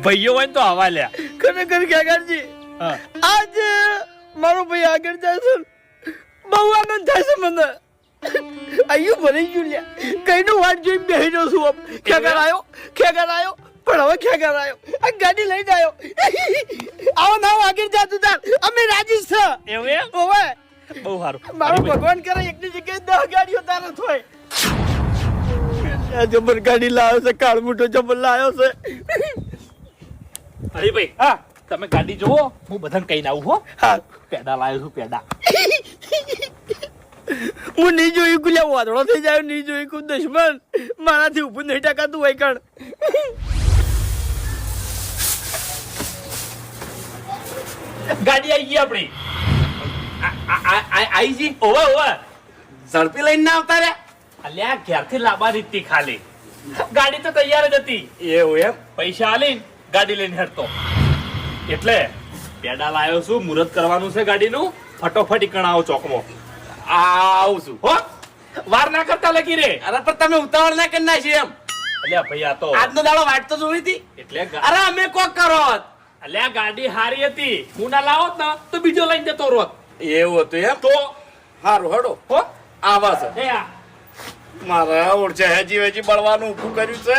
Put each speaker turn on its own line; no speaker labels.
ભાઈઓ હોય ને તો આવા લ્યા.
ખરેખર ખેગારજી આજ મારો ભાઈ આગળ જાય છે બહુ આનંદ થાય છે મને. આયુ ભરી ગયું લ્યા કઈનો વાટ જોઈ બેહી રહ્યો છું. ખેગાર આવ્યો પણ હવે ખેગાર આવ્યો આ ગાડી લઈને આવ્યો. આવો નાવ આગળ જાતું તાર અમે રાજી છે.
એવું એમ?
ઓવે
બહુ સારું.
મારો ભગવાન કરે એકની જગ્યાએ 10 ગાડીઓ તારે થોય. જબર ગાડી લાવ્યો છે કાળ મોટો જબર લાવ્યો છે.
હરીભાઈ હા તમે ગાડી જોવો હું બધાને કહીને આવું હો.
હા
પેડા લાવ્યો છું પેડા.
હું નહીં જોયું ગુલ્યા વાદળો થઈ જાય નહીં જોયું કું દુશ્મન મારાથી ઊભું નહીં ટકાતું હોય કણ.
ગાડી આવી ગઈ આપણી.
આઈ જી
ઓવે ઓવે
ઝડપી લઈને ના આવતા રે.
અલ્યા ઘેરથી લાંબા રીતથી ખાલી ગાડી તો તૈયાર જ હતી.
એવું એમ?
પૈસા આલીને ગાડી લઈને હેરતો એટલે પેડા લાવ્યો છું. મુહૂર્ત કરવાનું છે ગાડીનું. ફટોફટ કણાવો ચોકમાં
આવું છું.
હો વાર ના કરતા લગી રે.
અરે પણ તમે ઉતાવળ ના કરી નાખી એમ.
અલ્યા ભાઈ આ તો
આજનો દાડો વાટ તો જોઈ હતી.
એટલે
અરે અમે કોક કરો.
અલ્યા ગાડી હારી હતી. હું ના લાવોત ને તો બીજો લઈને જતો રોત.
એવું હતું એમ?
તો
હારું હડો
હો
આવા છે
હે આ
મારા ઓળશે હજી બળવાનું ઊભું કર્યું છે.